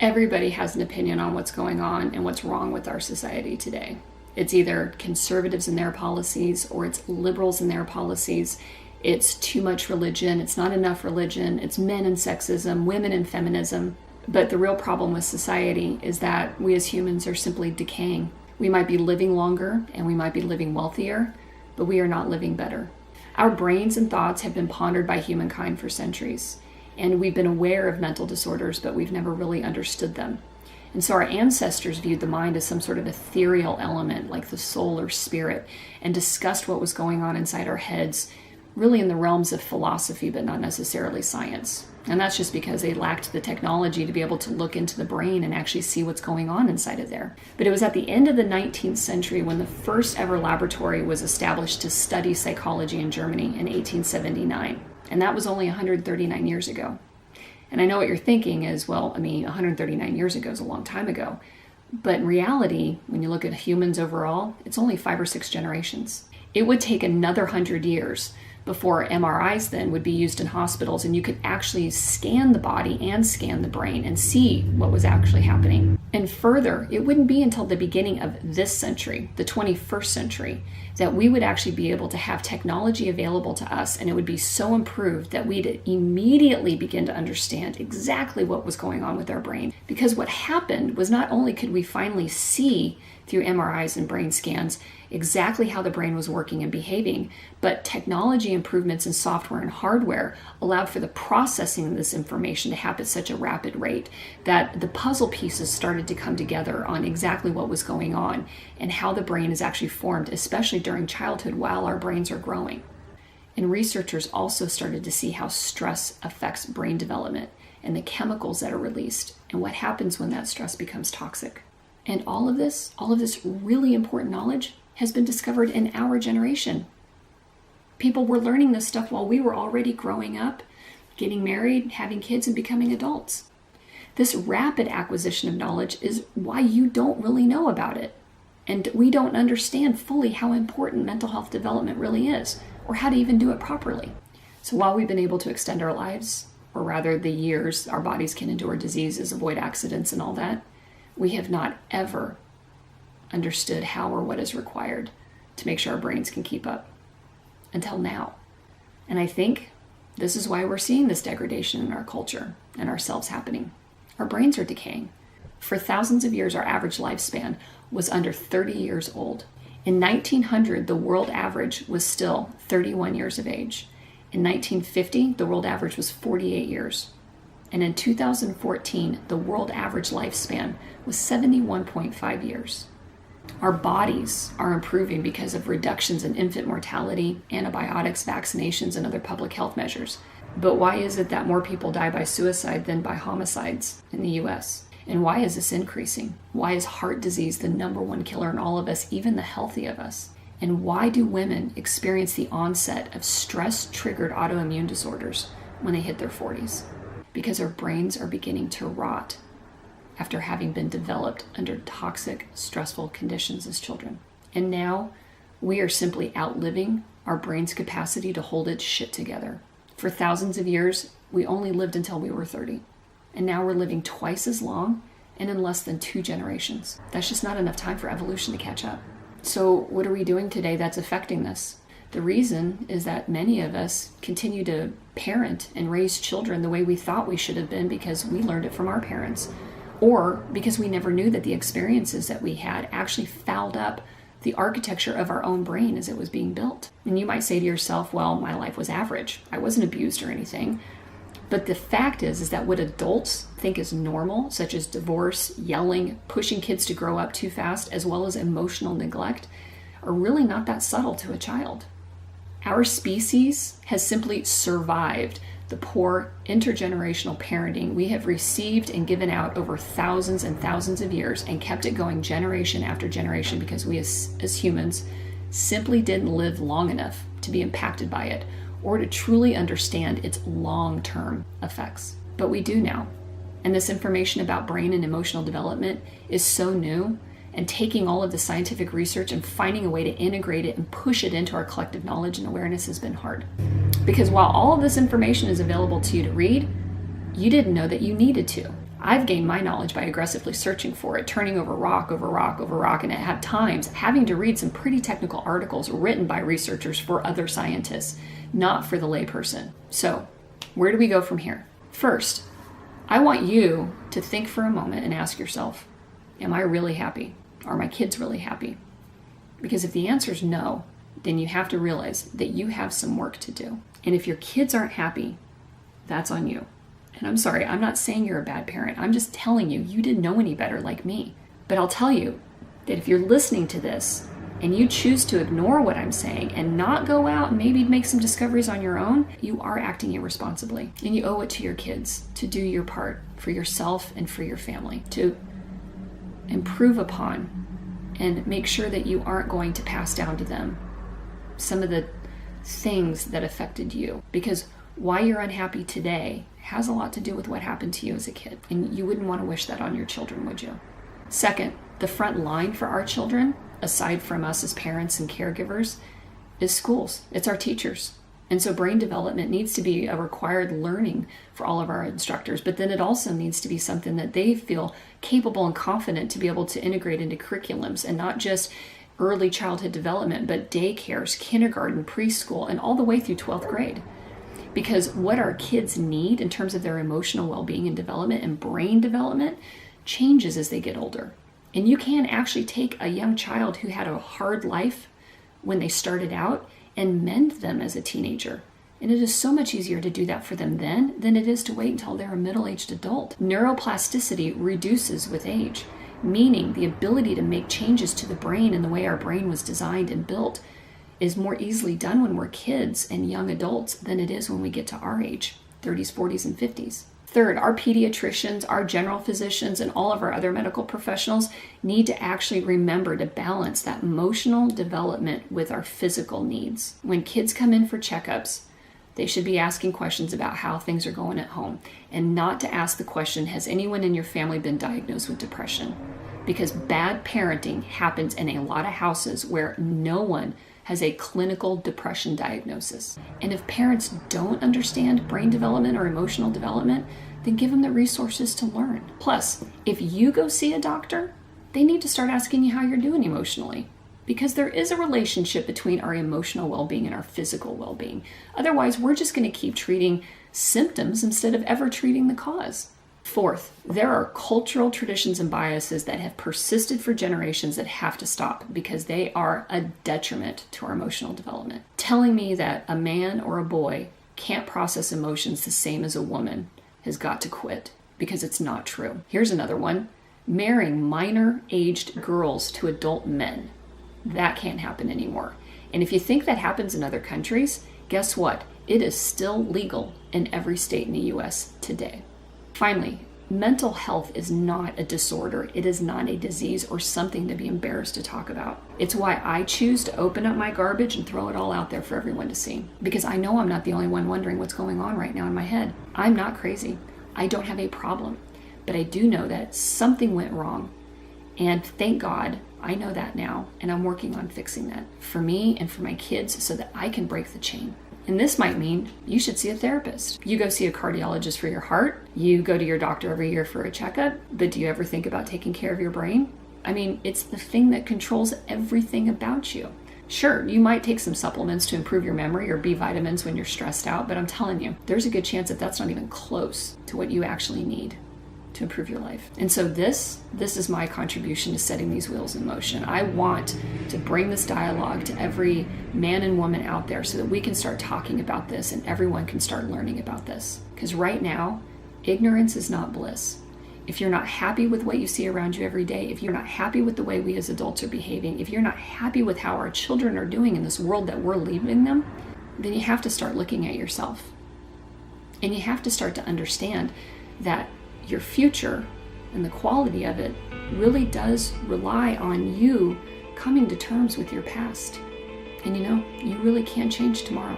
Everybody has an opinion on what's going on and what's wrong with our society today. It's either conservatives and their policies, or it's liberals and their policies. It's too much religion, it's not enough religion, it's men and sexism, women and feminism. But the real problem with society is that we as humans are simply decaying. We might be living longer and we might be living wealthier, but we are not living better. Our brains and thoughts have been pondered by humankind for centuries, and we've been aware of mental disorders, but we've never really understood them. And so our ancestors viewed the mind as some sort of ethereal element, like the soul or spirit, and discussed what was going on inside our heads, really in the realms of philosophy, but not necessarily science. And that's just because they lacked the technology to be able to look into the brain and actually see what's going on inside of there. But it was at the end of the 19th century when the first ever laboratory was established to study psychology in Germany in 1879. And that was only 139 years ago. And I know what you're thinking is, well, 139 years ago is a long time ago. But in reality, when you look at humans overall, it's only 5 or 6 generations. It would take another 100 years before MRIs then would be used in hospitals and you could actually scan the body and scan the brain and see what was actually happening. And further, it wouldn't be until the beginning of this century, the 21st century, that we would actually be able to have technology available to us, and it would be so improved that we'd immediately begin to understand exactly what was going on with our brain. Because what happened was not only could we finally see through MRIs and brain scans exactly how the brain was working and behaving, but technology improvements in software and hardware allowed for the processing of this information to happen at such a rapid rate that the puzzle pieces started to come together on exactly what was going on and how the brain is actually formed, especially during childhood while our brains are growing. And researchers also started to see how stress affects brain development and the chemicals that are released and what happens when that stress becomes toxic. And all of this really important knowledge has been discovered in our generation. People were learning this stuff while we were already growing up, getting married, having kids, and becoming adults. This rapid acquisition of knowledge is why you don't really know about it. And we don't understand fully how important mental health development really is, or how to even do it properly. So while we've been able to extend our lives, or rather the years our bodies can endure diseases, avoid accidents, and all that, we have not ever understood how or what is required to make sure our brains can keep up until now. And I think this is why we're seeing this degradation in our culture and ourselves happening. Our brains are decaying. For thousands of years, our average lifespan was under 30 years old. In 1900, the world average was still 31 years of age. In 1950, the world average was 48 years. And in 2014, the world average lifespan was 71.5 years. Our bodies are improving because of reductions in infant mortality, antibiotics, vaccinations, and other public health measures. But why is it that more people die by suicide than by homicides in the US? And why is this increasing? Why is heart disease the #1 killer in all of us, even the healthy of us? And why do women experience the onset of stress-triggered autoimmune disorders when they hit their 40s? Because our brains are beginning to rot after having been developed under toxic, stressful conditions as children. And now we are simply outliving our brain's capacity to hold its shit together. For thousands of years, we only lived until we were 30. And now we're living twice as long and in less than 2 generations. That's just not enough time for evolution to catch up. So what are we doing today that's affecting this? The reason is that many of us continue to parent and raise children the way we thought we should have been because we learned it from our parents, or because we never knew that the experiences that we had actually fouled up the architecture of our own brain as it was being built. And you might say to yourself, well, my life was average. I wasn't abused or anything. But the fact is that what adults think is normal, such as divorce, yelling, pushing kids to grow up too fast, as well as emotional neglect, are really not that subtle to a child. Our species has simply survived the poor intergenerational parenting we have received and given out over thousands and thousands of years and kept it going generation after generation because we as humans simply didn't live long enough to be impacted by it or to truly understand its long-term effects. But we do now. And this information about brain and emotional development is so new, and taking all of the scientific research and finding a way to integrate it and push it into our collective knowledge and awareness has been hard. Because while all of this information is available to you to read, you didn't know that you needed to. I've gained my knowledge by aggressively searching for it, turning over rock over rock over rock, and at times having to read some pretty technical articles written by researchers for other scientists, not for the layperson. So, where do we go from here? First, I want you to think for a moment and ask yourself, am I really happy? Are my kids really happy? Because if the answer is no, then you have to realize that you have some work to do. And if your kids aren't happy, that's on you. And I'm sorry, I'm not saying you're a bad parent. I'm just telling you, you didn't know any better like me. But I'll tell you that if you're listening to this and you choose to ignore what I'm saying and not go out and maybe make some discoveries on your own, you are acting irresponsibly. And you owe it to your kids to do your part for yourself and for your family, to improve upon and make sure that you aren't going to pass down to them some of the things that affected you. Because why you're unhappy today has a lot to do with what happened to you as a kid. And you wouldn't want to wish that on your children, would you? Second, the front line for our children, aside from us as parents and caregivers, is schools. It's our teachers. And so brain development needs to be a required learning for all of our instructors, but then it also needs to be something that they feel capable and confident to be able to integrate into curriculums, and not just early childhood development, but daycares, kindergarten, preschool, and all the way through 12th grade. Because what our kids need in terms of their emotional well-being and development and brain development changes as they get older. And you can actually take a young child who had a hard life when they started out and mend them as a teenager. And it is so much easier to do that for them then than it is to wait until they're a middle-aged adult. Neuroplasticity reduces with age, meaning the ability to make changes to the brain and the way our brain was designed and built is more easily done when we're kids and young adults than it is when we get to our age, 30s, 40s, and 50s. Third, our pediatricians, our general physicians, and all of our other medical professionals need to actually remember to balance that emotional development with our physical needs. When kids come in for checkups, they should be asking questions about how things are going at home, and not to ask the question, has anyone in your family been diagnosed with depression? Because bad parenting happens in a lot of houses where no one has a clinical depression diagnosis. And if parents don't understand brain development or emotional development, then give them the resources to learn. Plus, if you go see a doctor, they need to start asking you how you're doing emotionally. Because there is a relationship between our emotional well-being and our physical well-being. Otherwise, we're just going to keep treating symptoms instead of ever treating the cause. Fourth, there are cultural traditions and biases that have persisted for generations that have to stop because they are a detriment to our emotional development. Telling me that a man or a boy can't process emotions the same as a woman has got to quit, because it's not true. Here's another one. Marrying minor-aged girls to adult men. That can't happen anymore. And if you think that happens in other countries, guess what? It is still legal in every state in the US today. Finally, mental health is not a disorder. It is not a disease or something to be embarrassed to talk about. It's why I choose to open up my garbage and throw it all out there for everyone to see. Because I know I'm not the only one wondering what's going on right now in my head. I'm not crazy. I don't have a problem. But I do know that something went wrong. And thank God I know that now. And I'm working on fixing that for me and for my kids so that I can break the chain. And this might mean you should see a therapist. You go see a cardiologist for your heart. You go to your doctor every year for a checkup. But do you ever think about taking care of your brain? I mean, it's the thing that controls everything about you. Sure, you might take some supplements to improve your memory or B vitamins when you're stressed out, but I'm telling you, there's a good chance that that's not even close to what you actually need to improve your life. And so this is my contribution to setting these wheels in motion. I want to bring this dialogue to every man and woman out there so that we can start talking about this and everyone can start learning about this. Because right now, ignorance is not bliss. If you're not happy with what you see around you every day, if you're not happy with the way we as adults are behaving, if you're not happy with how our children are doing in this world that we're leaving them, then you have to start looking at yourself. And you have to start to understand that your future and the quality of it really does rely on you coming to terms with your past. And you know, you really can't change tomorrow.